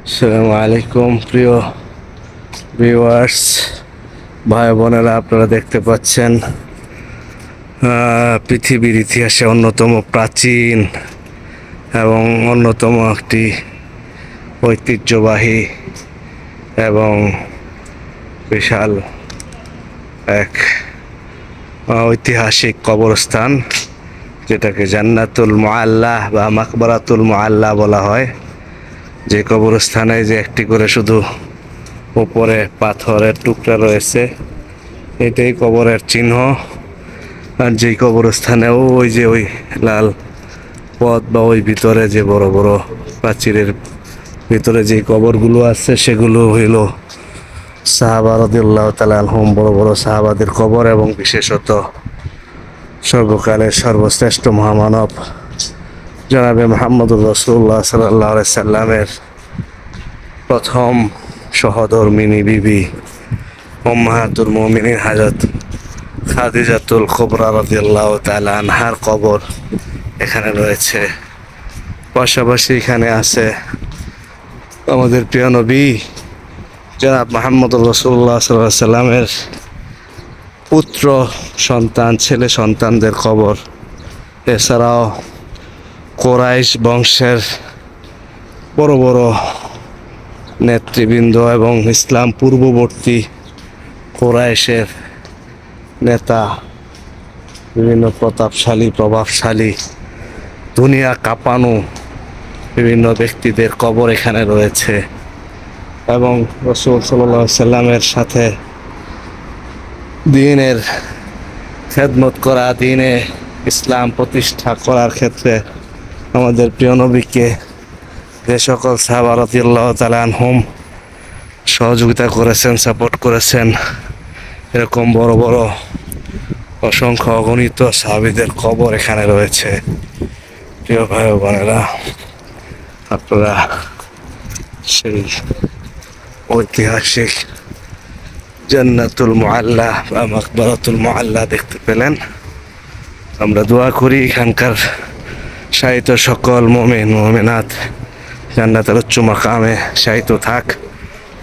আসসালামু আলাইকুম প্রিয় ভিউয়ার্স, ভাই বোনেরা, আপনারা দেখতে পাচ্ছেন পৃথিবীর ইতিহাসে অন্যতম প্রাচীন এবং অন্যতম একটি ঐতিহ্যবাহী এবং বিশাল এক ঐতিহাসিক কবরস্থান, যেটাকে জান্নাতুল মুআল্লা বা মাকবারাতুল মুআল্লা বলা হয়। যে কবরস্থানে যে একটি করে শুধু উপরে পাথরের টুকরা রয়েছে, এটাই কবরের চিহ্ন। আর যেই কবরস্থানেও ওই যে ওই লাল পথ বা ওই ভিতরে যে বড় বড় প্রাচীরের ভিতরে যে কবরগুলো আছে, সেগুলো হইল সাহাবা রাদিয়াল্লাহু তাআলা আনহুম, বড় বড় সাহাবাদের কবর, এবং বিশেষত সর্বকালের সর্বশ্রেষ্ঠ মহামানব জনাবে মুহাম্মদুর রাসূলুল্লাহ সাল্লাল্লাহু আলাইহি সাল্লামের প্রথম সহধর্মিনী বিবি উম্মাহাতুল মুমিনিন হযরত খাদিজাতুল কুবরা রাদিয়াল্লাহু তাআলা আনহার কবর এখানে রয়েছে। পাশাপাশি এখানে আছে আমাদের প্রিয় নবী জনাব মুহাম্মদুর রাসূলুল্লাহ সাল্লাল্লাহু আলাইহি সাল্লামের পুত্র সন্তান, ছেলে সন্তানদের কবর। এছাড়াও কুরাইশ বংশের বড় বড় নেতৃবৃন্দ এবং ইসলাম পূর্ববর্তী কুরাইশের নেতা, বিভিন্ন প্রভাবশালী দুনিয়া কাঁপানো বিভিন্ন ব্যক্তিদের কবর এখানে রয়েছে। এবং রাসূল সাল্লাল্লাহু আলাইহি সাল্লামের সাথে দ্বীনের খেদমত করা, দ্বীনে ইসলাম প্রতিষ্ঠা করার ক্ষেত্রে আমাদের প্রিয় নবীকে যে সকল সাহাবা রাদিয়াল্লাহু তাআলা আনহুম সহযোগিতা করেছেন, সাপোর্ট করেছেন, এরকম বড় বড় অসংখ্য অগণিত সাহাবীদের কবর এখানে রয়েছে। প্রিয় ভাই ও বোনেরা, আপনারা সেই ঐতিহাসিক জান্নাতুল মুআল্লা বা মাকবারাতুল মুআল্লা দেখতে পেলেন। আমরা দোয়া করি এখানকার শায়িত সকল মুমিন মুমিনাত জান্নাতের উচ্চ মাকামে শায়িত থাক,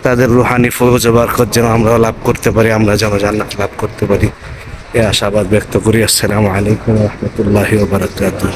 তাদের রুহানি ফৌজ বরকত যেন আমরা লাভ করতে পারি, আমরা যেন জান্নাত লাভ করতে পারি, এই আশাবাদ ব্যক্ত করি। আসসালামু আলাইকুম ওয়া রাহমাতুল্লাহি ওয়া বারাকাতুহু।